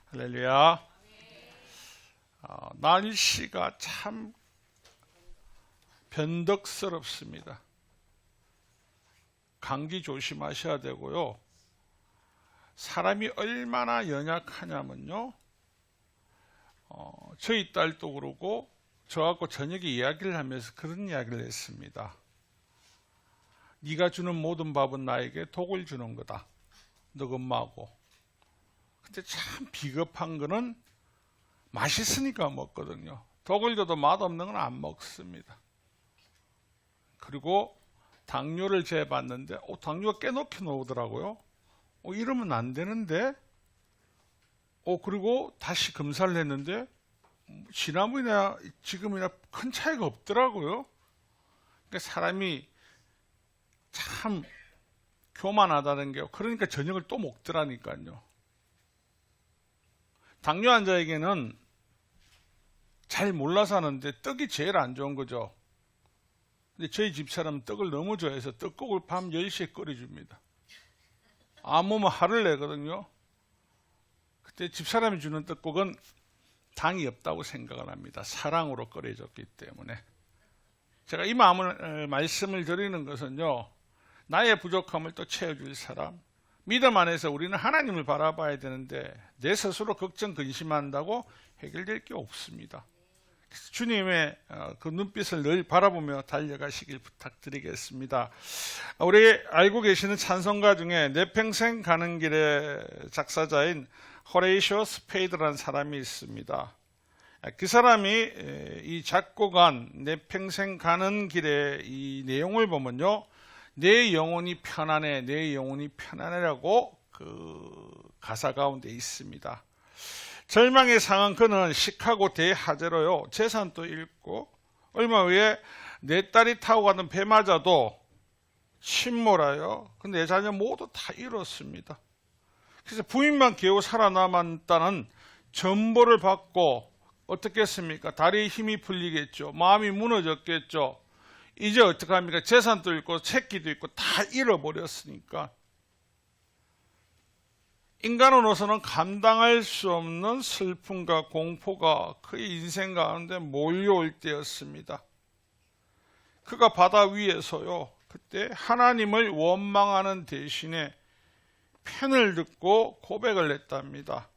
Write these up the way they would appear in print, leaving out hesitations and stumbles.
할렐루야. 날씨가 참 변덕스럽습니다. 감기 조심하셔야 되고요. 사람이 얼마나 연약하냐면요. 저희 딸도 그러고 저하고 저녁에 이야기를 하면서 그런 이야기를 했습니다. 네가 주는 모든 밥은 나에게 독을 주는 거다. 너 엄마하고. 근데 참 비겁한 거는 맛있으니까 먹거든요. 독을 줘도 맛없는 건 안 먹습니다. 그리고 당뇨를 재봤는데 당뇨가 꽤 높게 나오더라고요. 이러면 안 되는데 그리고 다시 검사를 했는데 지난번이나 지금이나 큰 차이가 없더라고요. 그러니까 사람이 참 교만하다는 게, 그러니까 저녁을 또 먹더라니까요. 당뇨 환자에게는 잘 몰라서 하는데 떡이 제일 안 좋은 거죠. 근데 저희 집사람은 떡을 너무 좋아해서 떡국을 밤 10시에 끓여줍니다. 안 먹으면 화를 내거든요. 그때 집사람이 주는 떡국은 당이 없다고 생각을 합니다. 사랑으로 끓여줬기 때문에. 제가 이 말씀을 드리는 것은요, 나의 부족함을 또 채워줄 사람, 믿음 안에서 우리는 하나님을 바라봐야 되는데 내 스스로 걱정 근심한다고 해결될 게 없습니다. 그래서 주님의 그 눈빛을 늘 바라보며 달려가시길 부탁드리겠습니다. 우리 알고 계시는 찬송가 중에 내 평생 가는 길의 작사자인 호레이쇼 스페이드라는 사람이 있습니다. 그 사람이 이 작곡한 내 평생 가는 길의 이 내용을 보면요, 내 영혼이 편안해, 내 영혼이 편안해라고 그 가사 가운데 있습니다. 절망의 상황, 그는 시카고 대화재로요, 재산도 잃고 얼마 후에 내 딸이 타고 가던 배마저도 침몰하여 내 자녀 모두 다 잃었습니다. 그래서 부인만 겨우 살아남았다는 전보를 받고 어떻게 했습니까? 다리에 힘이 풀리겠죠. 마음이 무너졌겠죠. 이제 어떡합니까? 재산도 잃고 새끼도 있고 다 잃어버렸으니까. 인간으로서는 감당할 수 없는 슬픔과 공포가 그의 인생 가운데 몰려올 때였습니다. 그가 바다 위에서요, 그때 하나님을 원망하는 대신에 편을 듣고 고백을 했답니다.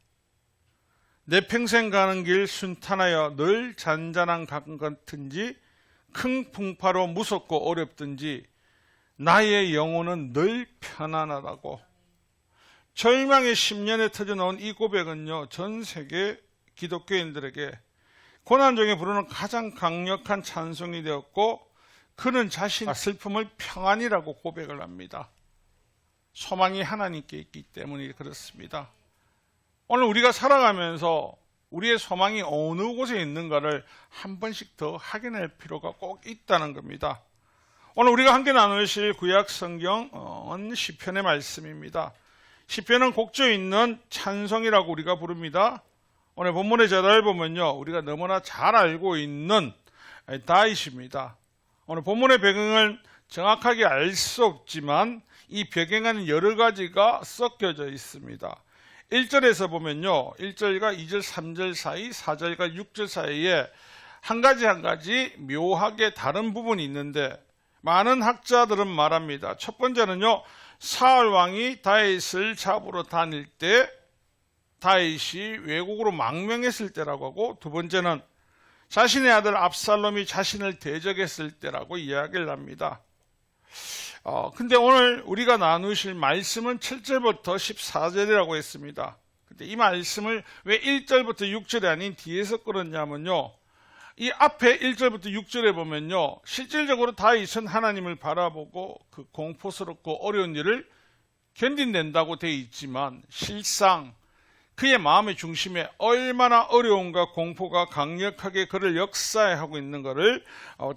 내 평생 가는 길 순탄하여 늘 잔잔한 강 같은지 큰 풍파로 무섭고 어렵든지 나의 영혼은 늘 편안하다고. 절망의 10년에 터져나온 이 고백은요, 전 세계 기독교인들에게 고난 중에 부르는 가장 강력한 찬송이 되었고, 그는 자신의 슬픔을 평안이라고 고백을 합니다. 소망이 하나님께 있기 때문에 그렇습니다. 오늘 우리가 살아가면서 우리의 소망이 어느 곳에 있는가를 한 번씩 더 확인할 필요가 꼭 있다는 겁니다. 오늘 우리가 함께 나누실 구약 성경은 시편의 말씀입니다. 시편은 곡조 있는 찬송이라고 우리가 부릅니다. 오늘 본문의 제도를 보면요, 우리가 너무나 잘 알고 있는 다윗입니다. 오늘 본문의 배경을 정확하게 알 수 없지만 이 배경에는 여러 가지가 섞여져 있습니다. 1절에서 보면요, 1절과 2절, 3절 사이, 4절과 6절 사이에 한 가지 묘하게 다른 부분이 있는데 많은 학자들은 말합니다. 첫 번째는요, 사울 왕이 다윗을 잡으러 다닐 때 다윗이 왜곡으로 망명했을 때라고 하고, 두 번째는 자신의 아들 압살롬이 자신을 대적했을 때라고 이야기를 합니다. 근데 오늘 우리가 나누실 말씀은 7절부터 14절이라고 했습니다. 근데 이 말씀을 왜 1절부터 6절이 아닌 뒤에서 끌었냐면요, 이 앞에 1절부터 6절에 보면요, 실질적으로 다윗은 하나님을 바라보고 그 공포스럽고 어려운 일을 견딘다고 되어 있지만 실상 그의 마음의 중심에 얼마나 어려움과 공포가 강력하게 그를 역사하고 있는 것을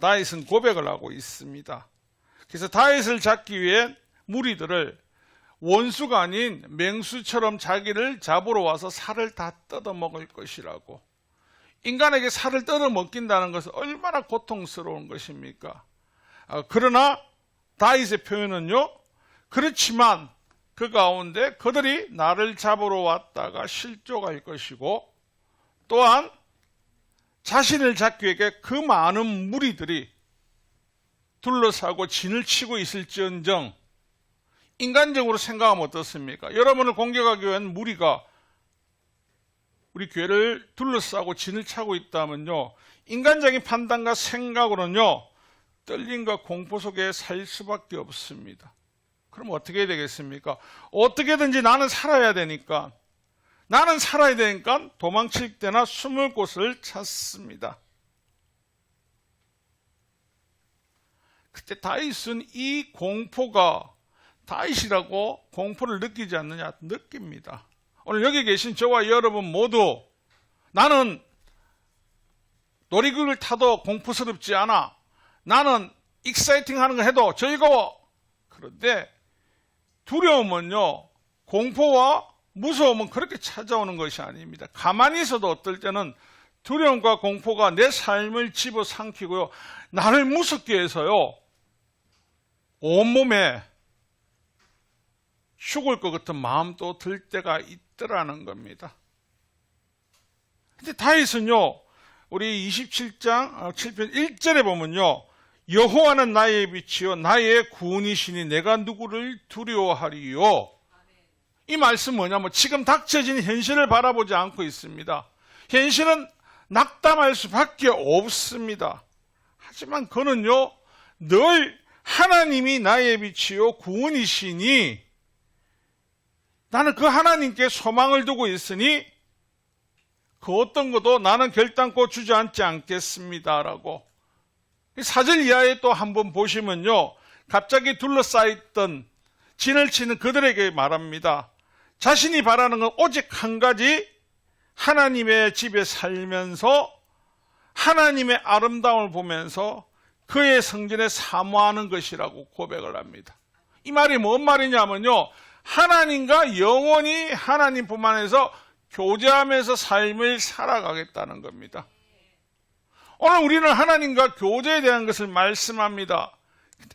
다윗은 고백을 하고 있습니다. 그래서 다윗을 잡기 위해 무리들을 원수가 아닌 맹수처럼 자기를 잡으러 와서 살을 다 뜯어먹을 것이라고. 인간에게 살을 뜯어먹긴다는 것은 얼마나 고통스러운 것입니까? 그러나 다윗의 표현은요, 그렇지만 그 가운데 그들이 나를 잡으러 왔다가 실족할 것이고, 또한 자신을 잡기 위해 그 많은 무리들이 둘러싸고 진을 치고 있을지언정, 인간적으로 생각하면 어떻습니까? 여러분을 공격하기 위한 무리가 우리 교회를 둘러싸고 진을 차고 있다면요, 인간적인 판단과 생각으로는요, 떨림과 공포 속에 살 수밖에 없습니다. 그럼 어떻게 해야 되겠습니까? 어떻게든지 나는 살아야 되니까 도망칠 때나 숨을 곳을 찾습니다. 그때 다윗은 이 공포가, 다윗이라고 공포를 느끼지 않느냐? 느낍니다. 오늘 여기 계신 저와 여러분 모두 나는 놀이기구를 타도 공포스럽지 않아. 나는 익사이팅하는 걸 해도 즐거워. 그런데 두려움은요, 공포와 무서움은 그렇게 찾아오는 것이 아닙니다. 가만히 있어도 어떨 때는 두려움과 공포가 내 삶을 집어삼키고요, 나를 무섭게 해서요, 온몸에 죽을 것 같은 마음도 들 때가 있더라는 겁니다. 근데 다윗은요, 우리 27장 7편 1절에 보면요, 여호와는 나의 빛이요 나의 구원이시니 내가 누구를 두려워하리요. 이 말씀 뭐냐면 지금 닥쳐진 현실을 바라보지 않고 있습니다. 현실은 낙담할 수밖에 없습니다. 하지만 그는요, 늘 하나님이 나의 빛이요 구원이시니 나는 그 하나님께 소망을 두고 있으니 그 어떤 것도 나는 결단코 주저앉지 않겠습니다라고. 4절 이하에 또 한번 보시면요, 갑자기 둘러싸였던 진을 치는 그들에게 말합니다. 자신이 바라는 건 오직 한 가지, 하나님의 집에 살면서 하나님의 아름다움을 보면서 그의 성전에 사모하는 것이라고 고백을 합니다. 이 말이 뭔 말이냐면요, 하나님과 영원히 하나님뿐만 아니라 교제하면서 삶을 살아가겠다는 겁니다. 오늘 우리는 하나님과 교제에 대한 것을 말씀합니다.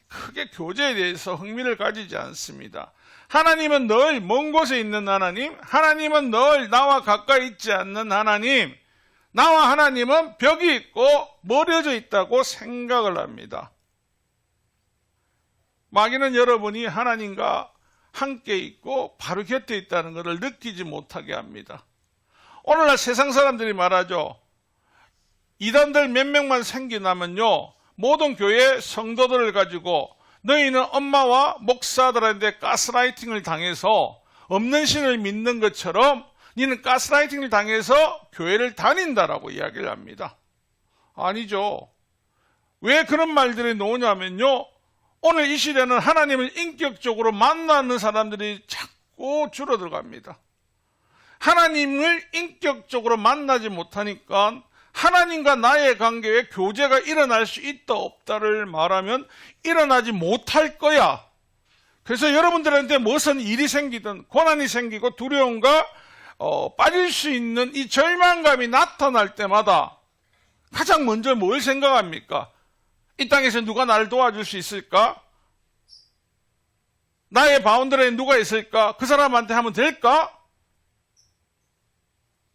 크게 교제에 대해서 흥미를 가지지 않습니다. 하나님은 늘 먼 곳에 있는 하나님, 하나님은 늘 나와 가까이 있지 않는 하나님, 나와 하나님은 벽이 있고 멀어져 있다고 생각을 합니다. 마귀는 여러분이 하나님과 함께 있고 바로 곁에 있다는 것을 느끼지 못하게 합니다. 오늘날 세상 사람들이 말하죠. 이단들 몇 명만 생겨나면요, 모든 교회 성도들을 가지고 너희는 엄마와 목사들한테 가스라이팅을 당해서 없는 신을 믿는 것처럼 너희는 가스라이팅을 당해서 교회를 다닌다라고 이야기를 합니다. 아니죠. 왜 그런 말들이 나오냐면요, 오늘 이 시대는 하나님을 인격적으로 만나는 사람들이 자꾸 줄어들어갑니다. 하나님을 인격적으로 만나지 못하니까 하나님과 나의 관계에 교제가 일어날 수 있다 없다를 말하면 일어나지 못할 거야. 그래서 여러분들한테 무슨 일이 생기든 고난이 생기고 두려움과 빠질 수 있는 이 절망감이 나타날 때마다 가장 먼저 뭘 생각합니까? 이 땅에서 누가 나를 도와줄 수 있을까? 나의 바운더리에 누가 있을까? 그 사람한테 하면 될까?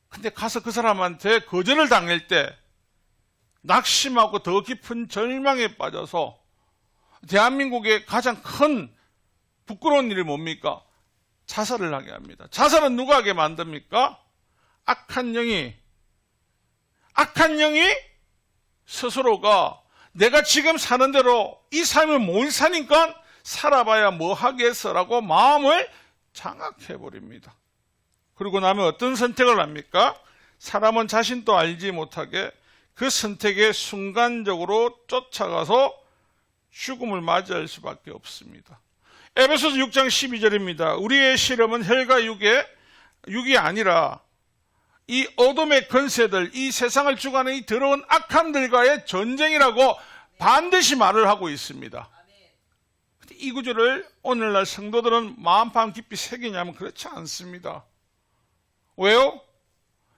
근데 가서 그 사람한테 거절을 당할 때 낙심하고 더 깊은 절망에 빠져서 대한민국의 가장 큰 부끄러운 일이 뭡니까? 자살을 하게 합니다. 자살은 누가 하게 만듭니까? 악한 영이 스스로가 내가 지금 사는 대로 이 삶을 못 사니까 살아봐야 뭐 하겠어라고 마음을 장악해버립니다. 그리고 나면 어떤 선택을 합니까? 사람은 자신도 알지 못하게 그 선택에 순간적으로 쫓아가서 죽음을 맞이할 수밖에 없습니다. 에베소서 6장 12절입니다. 우리의 실험은 혈과 육이 아니라 이 어둠의 권세들, 이 세상을 주관하는 이 더러운 악함들과의 전쟁이라고 반드시 말을 하고 있습니다. 이 구절을 오늘날 성도들은 마음판 깊이 새기냐면 그렇지 않습니다. 왜요?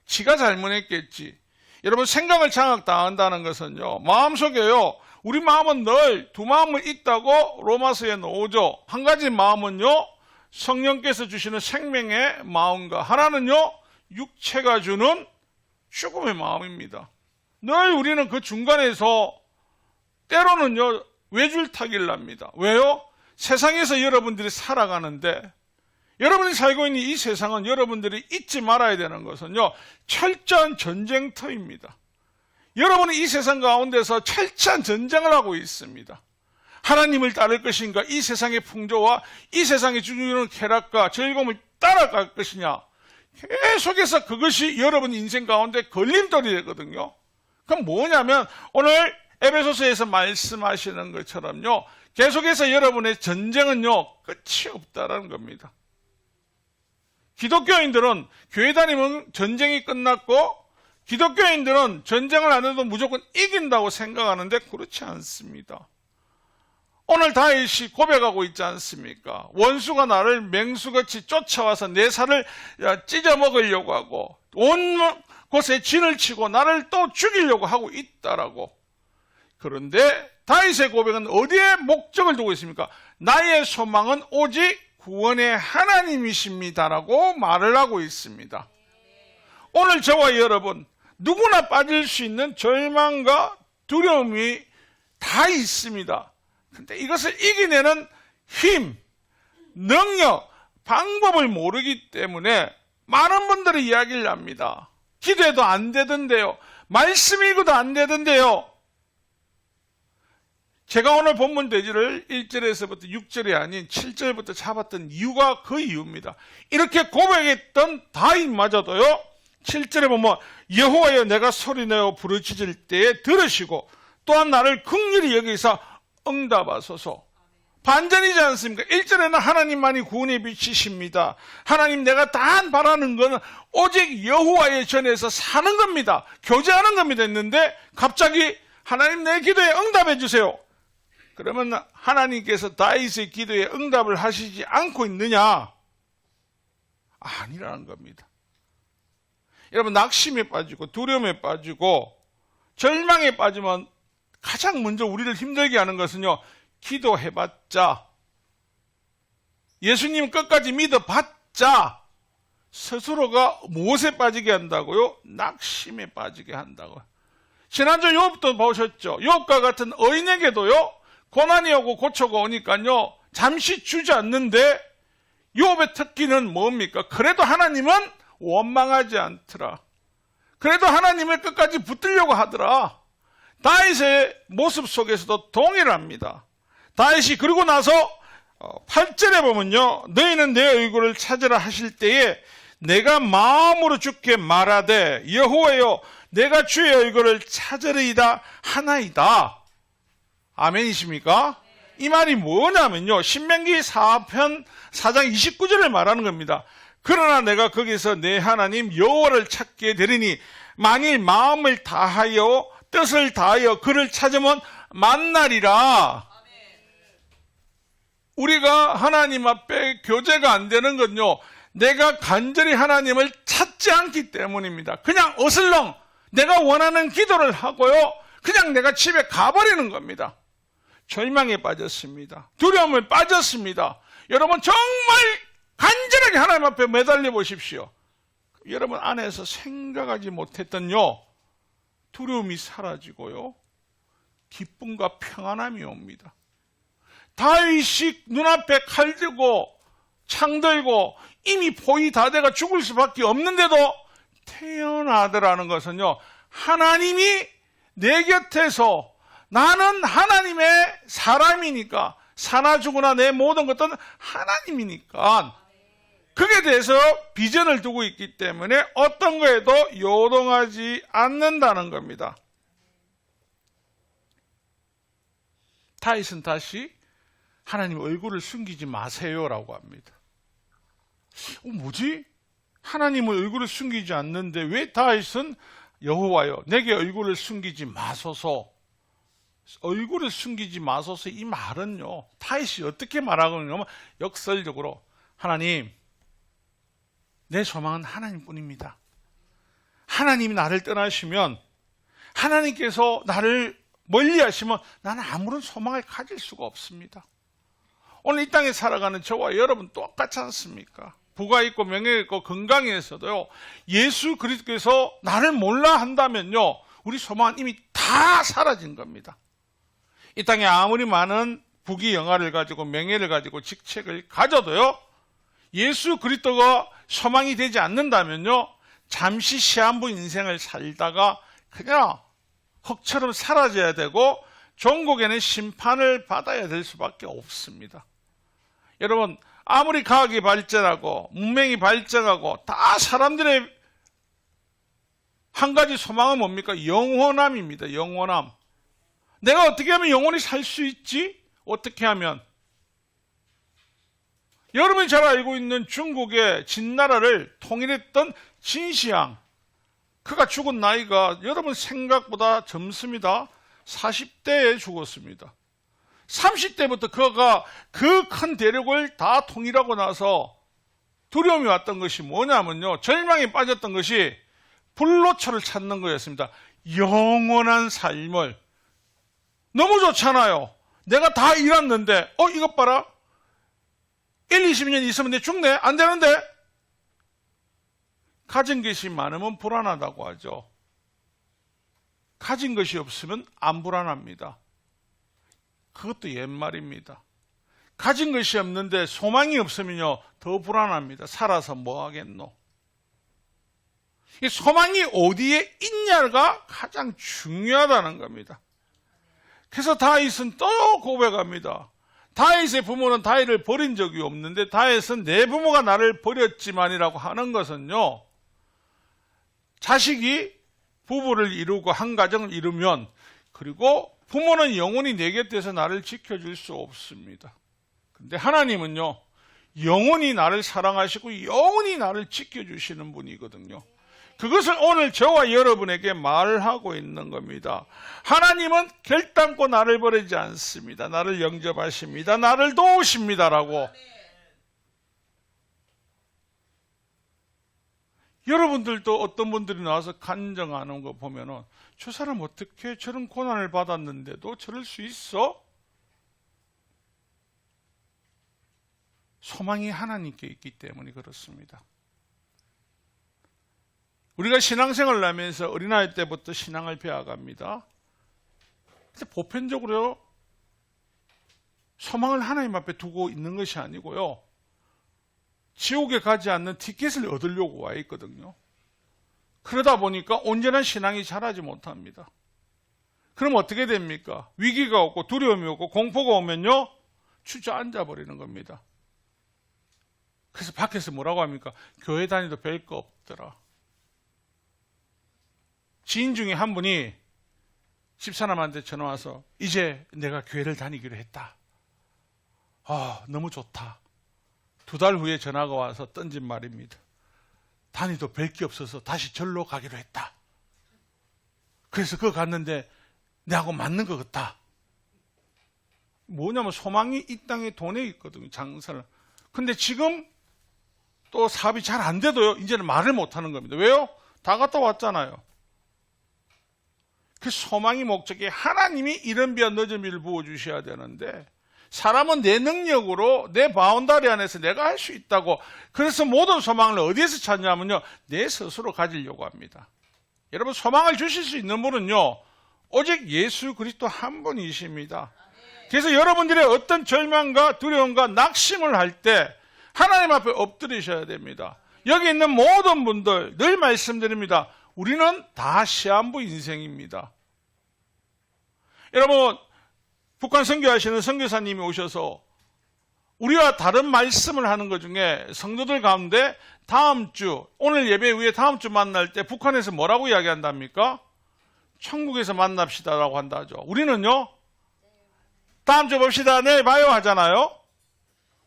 지가 잘못했겠지. 여러분, 생각을 장악당한다는 것은요, 마음속에요, 우리 마음은 늘 두 마음을 있다고 로마서에 나오죠. 한 가지 마음은요, 성령께서 주시는 생명의 마음과 하나는요, 육체가 주는 죽음의 마음입니다. 늘 우리는 그 중간에서 때로는요, 외줄타기를 합니다. 왜요? 세상에서 여러분들이 살아가는데, 여러분이 살고 있는 이 세상은 여러분들이 잊지 말아야 되는 것은요, 철저한 전쟁터입니다. 여러분은 이 세상 가운데서 철저한 전쟁을 하고 있습니다. 하나님을 따를 것인가, 이 세상의 풍조와 이 세상이 주는 쾌락과 즐거움을 따라갈 것이냐, 계속해서 그것이 여러분 인생 가운데 걸림돌이 되거든요. 그럼 뭐냐면 오늘 에베소서에서 말씀하시는 것처럼요, 계속해서 여러분의 전쟁은요, 끝이 없다라는 겁니다. 기독교인들은 교회 다니면 전쟁이 끝났고, 기독교인들은 전쟁을 안 해도 무조건 이긴다고 생각하는데 그렇지 않습니다. 오늘 다윗이 고백하고 있지 않습니까? 원수가 나를 맹수같이 쫓아와서 내 살을 찢어먹으려고 하고 온 곳에 진을 치고 나를 또 죽이려고 하고 있다라고. 그런데 다윗의 고백은 어디에 목적을 두고 있습니까? 나의 소망은 오직 구원의 하나님이십니다라고 말을 하고 있습니다. 오늘 저와 여러분 누구나 빠질 수 있는 절망과 두려움이 다 있습니다. 근데 이것을 이겨내는 힘, 능력, 방법을 모르기 때문에 많은 분들이 이야기를 합니다. 기도해도 안 되던데요. 말씀 읽어도 안 되던데요. 제가 오늘 본문 대지를 1절에서부터 6절이 아닌 7절부터 잡았던 이유가 그 이유입니다. 이렇게 고백했던 다윗마저도요, 7절에 보면 여호와여 내가 소리내어 부르짖을 때에 들으시고 또한 나를 긍휼히 여기사 응답하소서. 반전이지 않습니까? 1절에는 하나님만이 구원의 빛이십니다. 하나님 내가 단 바라는 것은 오직 여호와의 전에서 사는 겁니다. 교제하는 겁니다 했는데 갑자기 하나님 내 기도에 응답해 주세요. 그러면 하나님께서 다윗의 기도에 응답을 하시지 않고 있느냐? 아니라는 겁니다. 여러분 낙심에 빠지고 두려움에 빠지고 절망에 빠지면 가장 먼저 우리를 힘들게 하는 것은요, 기도해봤자, 예수님 끝까지 믿어봤자 스스로가 무엇에 빠지게 한다고요? 낙심에 빠지게 한다고요. 지난주 욥도 보셨죠? 욥과 같은 의인에게도요, 고난이 오고 고초가 오니까요, 잠시 주저앉는데 욥의 특기는 뭡니까? 그래도 하나님은 원망하지 않더라. 그래도 하나님을 끝까지 붙들려고 하더라. 다윗의 모습 속에서도 동일합니다. 다윗이 그러고 나서 8절에 보면요, 너희는 내 얼굴을 찾으라 하실 때에 내가 마음으로 주께 말하되 여호와여 내가 주의 얼굴을 찾으리이다 하나이다. 아멘이십니까? 이 말이 뭐냐면요, 신명기 4편 4장 29절을 말하는 겁니다. 그러나 내가 거기서 내 하나님 여호와를 찾게 되리니 만일 마음을 다하여 뜻을 다하여 그를 찾으면 만나리라. 우리가 하나님 앞에 교제가 안 되는 건요, 내가 간절히 하나님을 찾지 않기 때문입니다. 그냥 어슬렁 내가 원하는 기도를 하고요, 그냥 내가 집에 가버리는 겁니다. 절망에 빠졌습니다. 두려움에 빠졌습니다. 여러분 정말 간절하게 하나님 앞에 매달려 보십시오. 여러분 안에서 생각하지 못했던요, 두려움이 사라지고요, 기쁨과 평안함이 옵니다. 다윗이 눈앞에 칼 들고 창 들고 이미 포위 다 돼가 죽을 수밖에 없는데도 태어나더라는 것은요, 하나님이 내 곁에서, 나는 하나님의 사람이니까, 사나 죽으나 내 모든 것은 하나님이니까 그게 대해서 비전을 두고 있기 때문에 어떤 거에도 요동하지 않는다는 겁니다. 다윗은 다시 하나님 얼굴을 숨기지 마세요라고 합니다. 뭐지? 하나님의 얼굴을 숨기지 않는데 왜 다윗은 여호와여 내게 얼굴을 숨기지 마소서, 얼굴을 숨기지 마소서, 이 말은요, 다윗이 어떻게 말하고 있냐면 역설적으로 하나님 내 소망은 하나님뿐입니다. 하나님이 나를 떠나시면, 하나님께서 나를 멀리 하시면 나는 아무런 소망을 가질 수가 없습니다. 오늘 이 땅에 살아가는 저와 여러분 똑같지 않습니까? 부가 있고 명예가 있고 건강에서도요, 예수 그리스도께서 나를 몰라 한다면요, 우리 소망은 이미 다 사라진 겁니다. 이 땅에 아무리 많은 부귀 영화를 가지고 명예를 가지고 직책을 가져도요, 예수 그리스도가 소망이 되지 않는다면요, 잠시 시한부 인생을 살다가 그냥 흙처럼 사라져야 되고 종국에는 심판을 받아야 될 수밖에 없습니다. 여러분, 아무리 과학이 발전하고 문명이 발전하고 다 사람들의 한 가지 소망은 뭡니까? 영원함입니다. 영원함. 내가 어떻게 하면 영원히 살 수 있지? 어떻게 하면? 여러분이 잘 알고 있는 중국의 진나라를 통일했던 진시황, 그가 죽은 나이가 여러분 생각보다 젊습니다. 40대에 죽었습니다. 30대부터 그가 그 큰 대륙을 다 통일하고 나서 두려움이 왔던 것이 뭐냐면요, 절망에 빠졌던 것이 불로초를 찾는 거였습니다. 영원한 삶을. 너무 좋잖아요. 내가 다 잃었는데 이것 봐라, 20년 있으면 내 죽네? 안 되는데? 가진 것이 많으면 불안하다고 하죠. 가진 것이 없으면 안 불안합니다. 그것도 옛말입니다. 가진 것이 없는데 소망이 없으면요, 더 불안합니다. 살아서 뭐 하겠노? 이 소망이 어디에 있냐가 가장 중요하다는 겁니다. 그래서 다윗은 또 고백합니다. 다윗의 부모는 다윗을 버린 적이 없는데 다윗은 내 부모가 나를 버렸지만이라고 하는 것은요, 자식이 부부를 이루고 한 가정을 이루면, 그리고 부모는 영원히 내 곁에서 나를 지켜줄 수 없습니다. 근데 하나님은요, 영원히 나를 사랑하시고 영원히 나를 지켜주시는 분이거든요. 그것을 오늘 저와 여러분에게 말하고 있는 겁니다. 하나님은 결단코 나를 버리지 않습니다. 나를 영접하십니다. 나를 도우십니다라고. 여러분들도 어떤 분들이 나와서 간증하는 거 보면은, 저 사람 어떻게 저런 고난을 받았는데도 저럴 수 있어? 소망이 하나님께 있기 때문에 그렇습니다. 우리가 신앙생활을 하면서 어린아이 때부터 신앙을 배워갑니다. 근데 보편적으로 소망을 하나님 앞에 두고 있는 것이 아니고요, 지옥에 가지 않는 티켓을 얻으려고 와 있거든요. 그러다 보니까 온전한 신앙이 자라지 못합니다. 그럼 어떻게 됩니까? 위기가 오고 두려움이 오고 공포가 오면요, 주저앉아 버리는 겁니다. 그래서 밖에서 뭐라고 합니까? 교회 다니도 별거 없더라. 지인 중에 한 분이 집사람한테 전화 와서, 이제 내가 교회를 다니기로 했다. 너무 좋다. 2달 후에 전화가 와서 던진 말입니다. 다니도 별 게 없어서 다시 절로 가기로 했다. 그래서 그거 갔는데 내하고 맞는 것 같다. 뭐냐면 소망이 이 땅에 돈에 있거든요, 장사를. 근데 지금 또 사업이 잘 안 돼도요, 이제는 말을 못 하는 겁니다. 왜요? 다 갔다 왔잖아요. 그 소망이 목적이 하나님이 이른 비와 늦은 비를 부어주셔야 되는데, 사람은 내 능력으로 내 바운다리 안에서 내가 할 수 있다고, 그래서 모든 소망을 어디에서 찾냐면요, 내 스스로 가지려고 합니다. 여러분, 소망을 주실 수 있는 분은요, 오직 예수 그리스도 한 분이십니다. 그래서 여러분들의 어떤 절망과 두려움과 낙심을 할 때 하나님 앞에 엎드리셔야 됩니다. 여기 있는 모든 분들 늘 말씀드립니다. 우리는 다 시한부 인생입니다. 여러분, 북한 선교하시는 선교사님이 오셔서 우리와 다른 말씀을 하는 것 중에 성도들 가운데 다음 주, 오늘 예배 후에 다음 주 만날 때 북한에서 뭐라고 이야기한답니까? 천국에서 만납시다라고 한다죠. 우리는요, 다음 주 봅시다, 내일 봐요 하잖아요.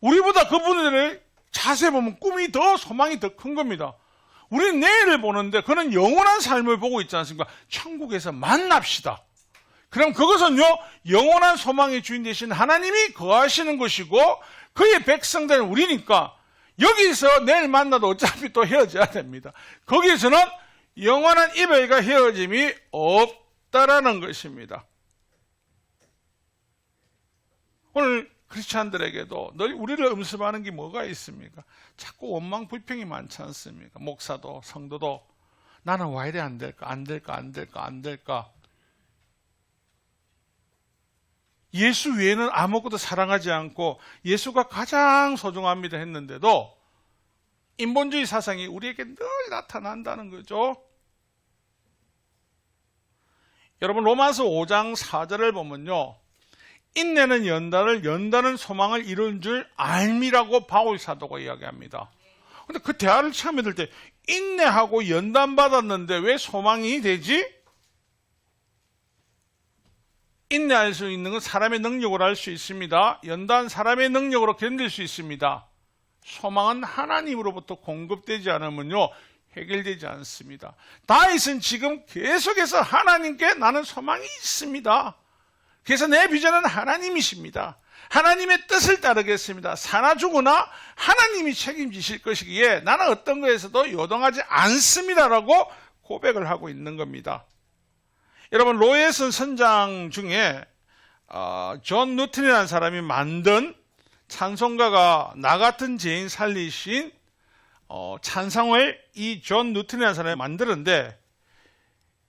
우리보다 그분들의 자세 보면 꿈이 더, 소망이 더 큰 겁니다. 우리는 내일을 보는데 그는 영원한 삶을 보고 있지 않습니까? 천국에서 만납시다. 그럼 그것은요, 영원한 소망의 주인 되신 하나님이 거하시는 것이고, 그의 백성들은 우리니까 여기서 내일 만나도 어차피 또 헤어져야 됩니다. 거기에서는 영원한 이별과 헤어짐이 없다라는 것입니다. 오늘 크리스찬들에게도 늘 우리를 음습하는 게 뭐가 있습니까? 자꾸 원망 불평이 많지 않습니까? 목사도 성도도 나는 왜 이래 안 될까? 안 될까? 안 될까? 안 될까? 예수 외에는 아무것도 사랑하지 않고 예수가 가장 소중합니다 했는데도 인본주의 사상이 우리에게 늘 나타난다는 거죠. 여러분 로마서 5장 4절을 보면요. 인내는 연단을, 연단은 소망을 이룬 줄 알미라고 바울 사도가 이야기합니다. 근데 그 대화를 처음에 들 때 인내하고 연단 받았는데 왜 소망이 되지? 인내할 수 있는 건 사람의 능력으로 할 수 있습니다. 연단 사람의 능력으로 견딜 수 있습니다. 소망은 하나님으로부터 공급되지 않으면요 해결되지 않습니다. 다윗은 지금 계속해서 하나님께 나는 소망이 있습니다. 그래서 내 비전은 하나님이십니다. 하나님의 뜻을 따르겠습니다. 사나 죽으나 하나님이 책임지실 것이기에 나는 어떤 것에서도 요동하지 않습니다라고 고백을 하고 있는 겁니다. 여러분 로에슨 선장 중에 존 누튼이라는 사람이 만든 찬송가가 나 같은 죄인 살리신 찬송을 이 존 누튼이라는 사람이 만들었는데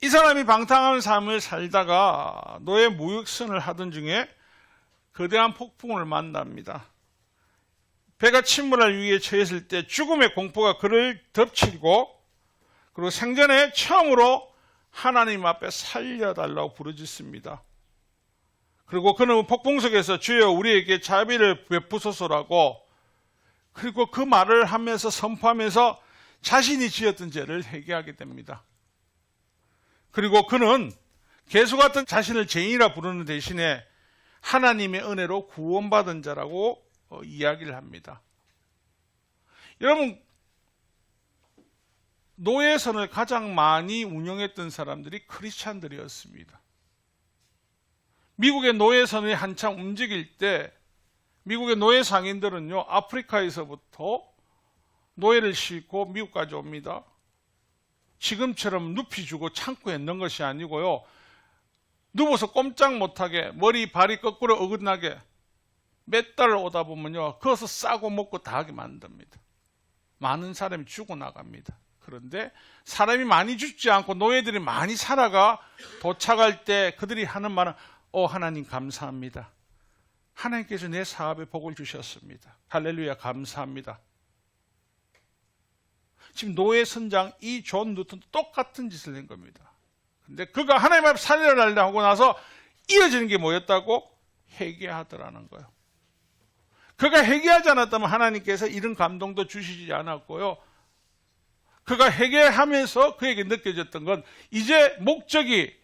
이 사람이 방탕한 삶을 살다가 노예 무역선을 하던 중에 거대한 폭풍을 만납니다. 배가 침몰할 위기에 처했을 때 죽음의 공포가 그를 덮치고 그리고 생전에 처음으로 하나님 앞에 살려달라고 부르짖습니다. 그리고 그는 폭풍 속에서 주여 우리에게 자비를 베푸소서라고 그리고 그 말을 하면서 선포하면서 자신이 지었던 죄를 회개하게 됩니다. 그리고 그는 개수 같은 자신을 죄인이라 부르는 대신에 하나님의 은혜로 구원받은 자라고 이야기를 합니다. 여러분 노예선을 가장 많이 운영했던 사람들이 크리스찬들이었습니다. 미국의 노예선이 한창 움직일 때 미국의 노예 상인들은요 아프리카에서부터 노예를 싣고 미국까지 옵니다. 지금처럼 눕히 주고 창고에 넣는 것이 아니고요. 누워서 꼼짝 못하게 머리 발이 거꾸로 어긋나게 몇 달 오다 보면요. 거기서 싸고 먹고 다 하게 만듭니다. 많은 사람이 죽어나갑니다. 그런데 사람이 많이 죽지 않고 노예들이 많이 살아가 도착할 때 그들이 하는 말은 하나님 감사합니다. 하나님께서 내 사업에 복을 주셨습니다. 할렐루야 감사합니다. 지금 노예 선장 이 존 누튼도 똑같은 짓을 한 겁니다. 근데 그가 하나님 앞에 살려달라고 하고 나서 이어지는 게 뭐였다고? 회개하더라는 거예요. 그가 회개하지 않았다면 하나님께서 이런 감동도 주시지 않았고요. 그가 회개하면서 그에게 느껴졌던 건 이제 목적이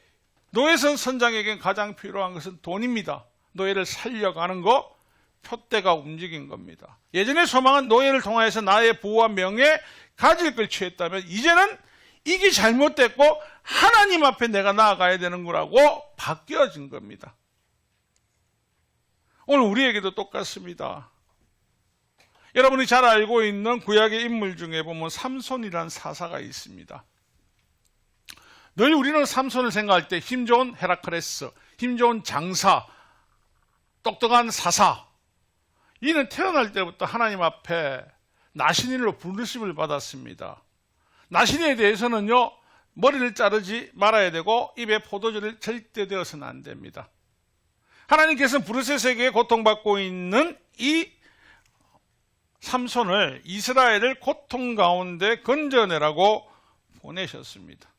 노예선 선장에게 가장 필요한 것은 돈입니다. 노예를 살려가는 거 표대가 움직인 겁니다. 예전의 소망은 노예를 통하여서 나의 부와 명예 가질 걸 취했다면 이제는 이게 잘못됐고 하나님 앞에 내가 나아가야 되는 거라고 바뀌어진 겁니다. 오늘 우리에게도 똑같습니다. 여러분이 잘 알고 있는 구약의 인물 중에 보면 삼손이라는 사사가 있습니다. 늘 우리는 삼손을 생각할 때 힘 좋은 헤라클레스, 힘 좋은 장사, 똑똑한 사사. 이는 태어날 때부터 하나님 앞에 나신인으로 부르심을 받았습니다. 나신인에 대해서는요, 머리를 자르지 말아야 되고 입에 포도주를 절대 되어서는 안 됩니다. 하나님께서는 브르셋에게 고통받고 있는 이 삼손을 이스라엘을 고통 가운데 건져내라고 보내셨습니다.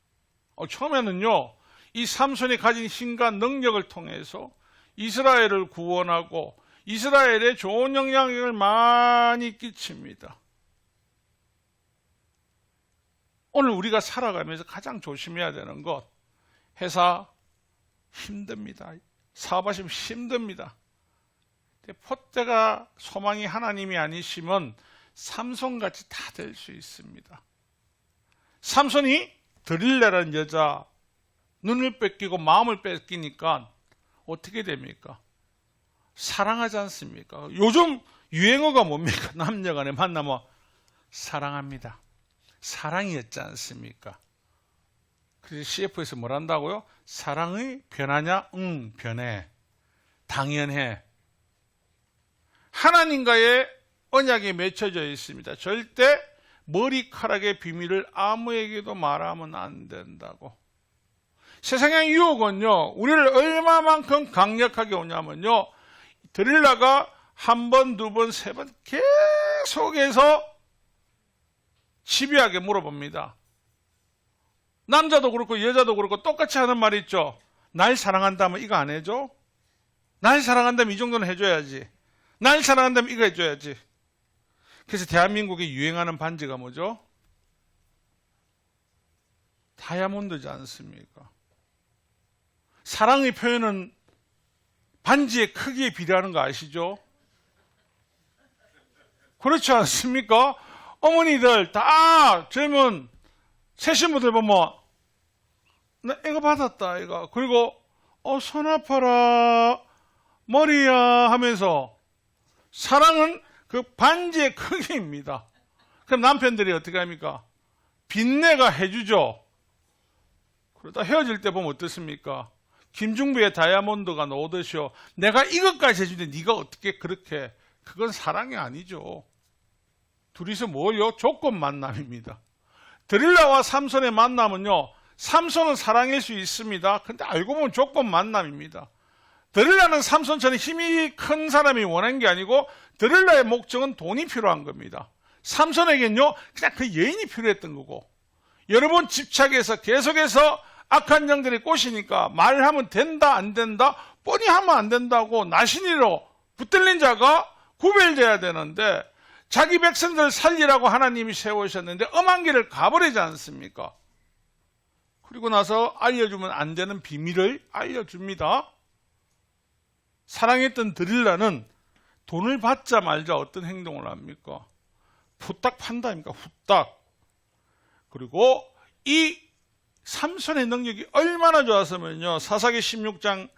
처음에는요, 이 삼손이 가진 힘과 능력을 통해서 이스라엘을 구원하고 이스라엘에 좋은 영향력을 많이 끼칩니다. 오늘 우리가 살아가면서 가장 조심해야 되는 것, 회사 힘듭니다. 사업하시면 힘듭니다. 포대가 소망이 하나님이 아니시면 삼손같이 다 될 수 있습니다. 삼손이 드릴라라는 여자 눈을 뺏기고 마음을 뺏기니까 어떻게 됩니까? 사랑하지 않습니까? 요즘 유행어가 뭡니까? 남녀간에 만나면 사랑합니다. 사랑이었지 않습니까? 그래서 CF에서 뭘 한다고요? 사랑이 변하냐? 응, 변해. 당연해. 하나님과의 언약에 맺혀져 있습니다. 절대 머리카락의 비밀을 아무에게도 말하면 안 된다고. 세상의 유혹은요, 우리를 얼마만큼 강력하게 오냐면요, 드릴라가 한 번, 두 번, 세 번 계속해서 집요하게 물어봅니다. 남자도 그렇고 여자도 그렇고 똑같이 하는 말이 있죠. 날 사랑한다면 이거 안 해줘? 날 사랑한다면 이 정도는 해줘야지. 날 사랑한다면 이거 해줘야지. 그래서 대한민국에 유행하는 반지가 뭐죠? 다이아몬드지 않습니까? 사랑의 표현은 반지의 크기에 비례하는 거 아시죠? 그렇지 않습니까? 어머니들 다 젊은 세신분들 보면 나 이거 받았다 이거. 그리고 손 아파라 머리야 하면서 사랑은 그 반지의 크기입니다. 그럼 남편들이 어떻게 합니까? 빚내가 해주죠. 그러다 헤어질 때 보면 어떻습니까? 김중부의 다이아몬드가 나오듯이요. 내가 이것까지 해주는데 네가 어떻게 그렇게. 그건 사랑이 아니죠. 둘이서 뭐요? 조건 만남입니다. 드릴라와 삼손의 만남은요. 삼손은 사랑일 수 있습니다. 근데 알고 보면 조건 만남입니다. 드릴라는 삼손처럼 힘이 큰 사람이 원한 게 아니고 드릴라의 목적은 돈이 필요한 겁니다. 삼손에겐요. 그냥 그 여인이 필요했던 거고. 여러분 집착해서 계속해서 악한 영들이 꼬시니까 말하면 된다 안 된다 뻔히 하면 안 된다고 나신이로 붙들린 자가 구별돼야 되는데 자기 백성들 살리라고 하나님이 세우셨는데 엄한 길을 가버리지 않습니까? 그리고 나서 알려주면 안 되는 비밀을 알려줍니다. 사랑했던 드릴라는 돈을 받자마자 어떤 행동을 합니까? 후딱 판다니까 후딱. 그리고 이 삼손의 능력이 얼마나 좋았으면요. 사사기 16장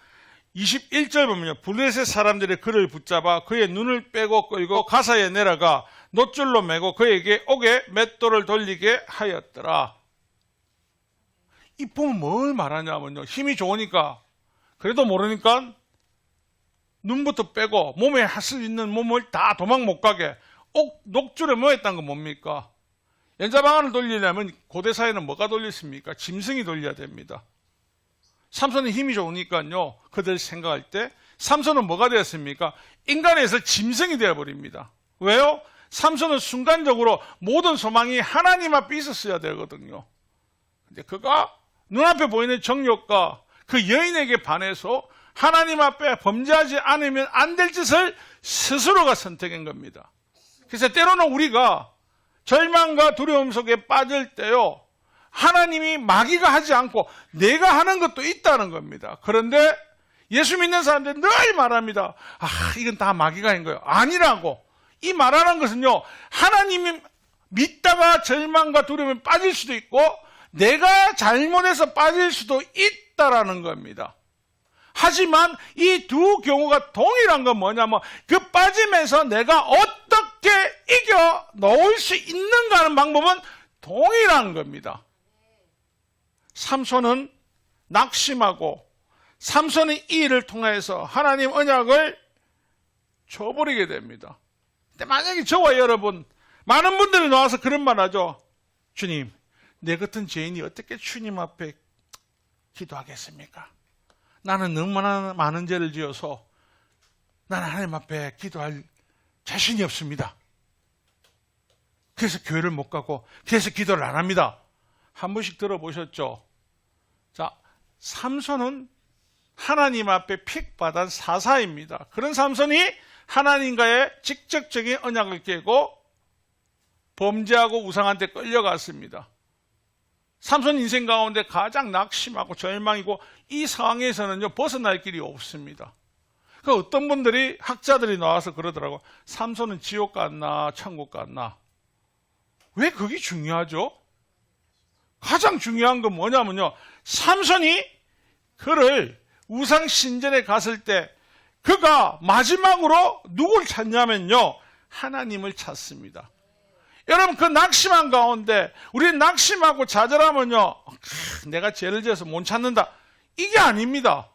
21절 보면요. 블레셋 사람들이 그를 붙잡아 그의 눈을 빼고 끌고 가사에 내려가 놋줄로 매고 그에게 옥에 맷돌을 돌리게 하였더라. 이 보면 뭘 말하냐면요. 힘이 좋으니까 그래도 모르니까 눈부터 빼고 몸에 할 수 있는 몸을 다 도망 못 가게 녹줄에 모였다는 건 뭡니까? 연자방아를 돌리려면 고대 사회는 뭐가 돌렸습니까? 짐승이 돌려야 됩니다. 삼손은 힘이 좋으니까요. 그들 생각할 때 삼손은 뭐가 되었습니까? 인간에서 짐승이 되어버립니다. 왜요? 삼손은 순간적으로 모든 소망이 하나님 앞에 있었어야 되거든요. 근데 그가 눈앞에 보이는 정욕과 그 여인에게 반해서 하나님 앞에 범죄하지 않으면 안 될 짓을 스스로가 선택한 겁니다. 그래서 때로는 우리가 절망과 두려움 속에 빠질 때요. 하나님이 마귀가 하지 않고 내가 하는 것도 있다는 겁니다. 그런데 예수 믿는 사람들은 늘 말합니다. 이건 다 마귀가 한 거예요. 아니라고. 이 말하는 것은요. 하나님이 믿다가 절망과 두려움에 빠질 수도 있고 내가 잘못해서 빠질 수도 있다라는 겁니다. 하지만 이 두 경우가 동일한 건 뭐냐면 그 빠짐에서 내가 어떻게 이겨 놓을 수 있는가 하는 방법은 동일한 겁니다. 삼손은 낙심하고 삼손의 이 일을 통해서 하나님 언약을 줘버리게 됩니다. 근데 만약에 저와 여러분 많은 분들이 나와서 그런 말 하죠. 주님, 내 같은 죄인이 어떻게 주님 앞에 기도하겠습니까? 나는 너무나 많은 죄를 지어서 나는 하나님 앞에 기도할 자신이 없습니다. 그래서 교회를 못 가고 그래서 기도를 안 합니다. 한 번씩 들어보셨죠? 자, 삼손은 하나님 앞에 픽받은 사사입니다. 그런 삼손이 하나님과의 직접적인 언약을 깨고 범죄하고 우상한테 끌려갔습니다. 삼손 인생 가운데 가장 낙심하고 절망이고 이 상황에서는요 벗어날 길이 없습니다. 그 어떤 분들이 학자들이 나와서 그러더라고. 삼손은 지옥 갔나 천국 갔나. 왜 그게 중요하죠? 가장 중요한 건 뭐냐면요. 삼손이 그를 우상 신전에 갔을 때 그가 마지막으로 누굴 찾냐면요. 하나님을 찾습니다. 여러분 그 낙심한 가운데 우리는 낙심하고 좌절하면요. 내가 죄를 지어서 못 찾는다. 이게 아닙니다.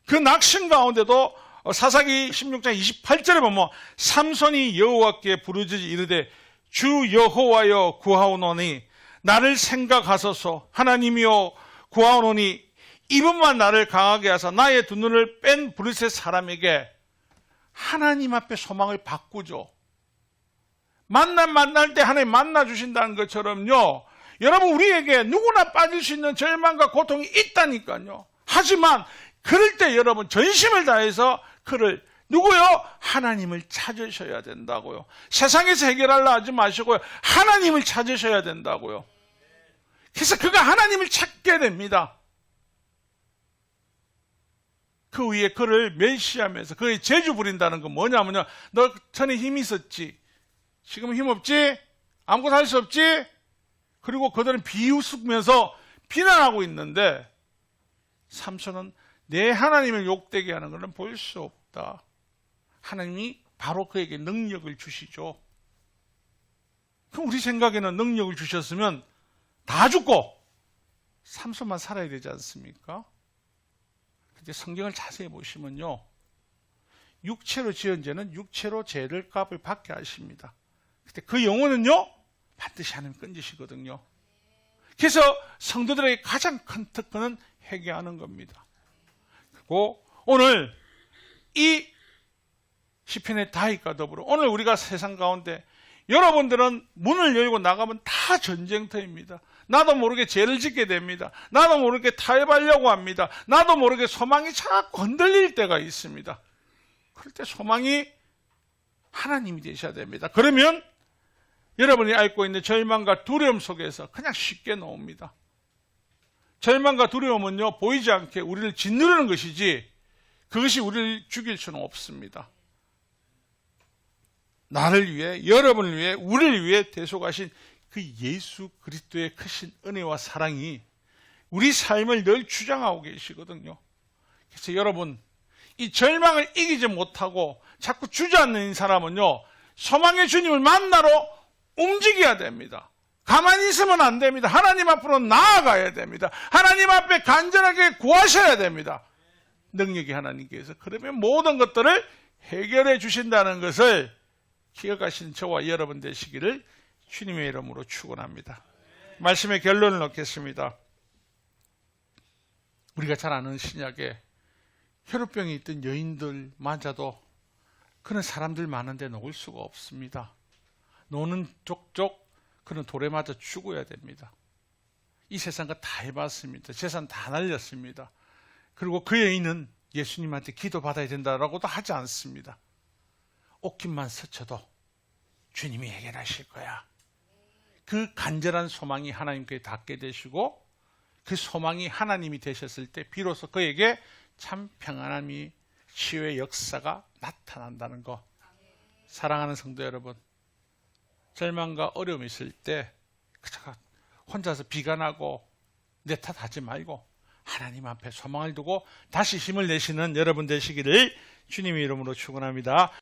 그 낙심 가운데도 사사기 16장 28절에 보면 삼손이 여호와께 부르짖어 이르되 주 여호와여 구하오노니 나를 생각하소서. 하나님이여 구하오노니 이분만 나를 강하게 하사 나의 두 눈을 뺀 브르셋 사람에게 하나님 앞에 소망을 바꾸죠. 만날 때 하나님 만나 주신다는 것처럼요, 여러분 우리에게 누구나 빠질 수 있는 절망과 고통이 있다니까요. 하지만 그럴 때 여러분 전심을 다해서 그를 누구요? 하나님을 찾으셔야 된다고요. 세상에서 해결하려 하지 마시고요, 하나님을 찾으셔야 된다고요. 그래서 그가 하나님을 찾게 됩니다. 그 위에 그를 멸시하면서 그의 재주 부린다는 건 뭐냐면요, 너 전에 힘이 있었지, 지금은 힘 없지, 아무것도 할 수 없지. 그리고 그들은 비웃으면서 비난하고 있는데 삼손은 내 하나님을 욕되게 하는 것은 볼 수 없다. 하나님이 바로 그에게 능력을 주시죠. 그럼 우리 생각에는 능력을 주셨으면 다 죽고 삼손만 살아야 되지 않습니까? 근데 성경을 자세히 보시면요, 육체로 지은 죄는 육체로 죄를 값을 받게 하십니다. 근데 그 영혼은요 반드시 하나님 건지시거든요. 그래서 성도들에게 가장 큰 특권은 회개하는 겁니다. 그리고 오늘 이 시편의 다윗과 더불어 오늘 우리가 세상 가운데 여러분들은 문을 열고 나가면 다 전쟁터입니다. 나도 모르게 죄를 짓게 됩니다. 나도 모르게 타협하려고 합니다. 나도 모르게 소망이 자꾸 흔들릴 때가 있습니다. 그럴 때 소망이 하나님이 되셔야 됩니다. 그러면 여러분이 앓고 있는 절망과 두려움 속에서 그냥 쉽게 나옵니다. 절망과 두려움은요, 보이지 않게 우리를 짓누르는 것이지 그것이 우리를 죽일 수는 없습니다. 나를 위해, 여러분을 위해, 우리를 위해 대속하신 그 예수 그리스도의 크신 은혜와 사랑이 우리 삶을 늘 주장하고 계시거든요. 그래서 여러분, 이 절망을 이기지 못하고 자꾸 주저앉는 사람은요, 소망의 주님을 만나러 움직여야 됩니다. 가만히 있으면 안 됩니다. 하나님 앞으로 나아가야 됩니다. 하나님 앞에 간절하게 구하셔야 됩니다. 능력이 하나님께서. 그러면 모든 것들을 해결해 주신다는 것을 기억하신 저와 여러분 되시기를 주님의 이름으로 축원합니다. 말씀의 결론을 넣겠습니다. 우리가 잘 아는 신약에 혈우병이 있던 여인들마저도 그런 사람들 많은데 놓을 수가 없습니다. 노는 족족 그는 돌에 맞아 죽어야 됩니다. 이 세상 거 다 해봤습니다. 재산 다 날렸습니다. 그리고 그 여인은 예수님한테 기도받아야 된다라고도 하지 않습니다. 옷깃만 스쳐도 주님이 해결하실 거야. 그 간절한 소망이 하나님께 닿게 되시고 그 소망이 하나님이 되셨을 때 비로소 그에게 참 평안함이 치유의 역사가 나타난다는 것. 사랑하는 성도 여러분, 절망과 어려움이 있을 때 혼자서 비관하고 내 탓하지 말고 하나님 앞에 소망을 두고 다시 힘을 내시는 여러분 되시기를 주님의 이름으로 축원합니다.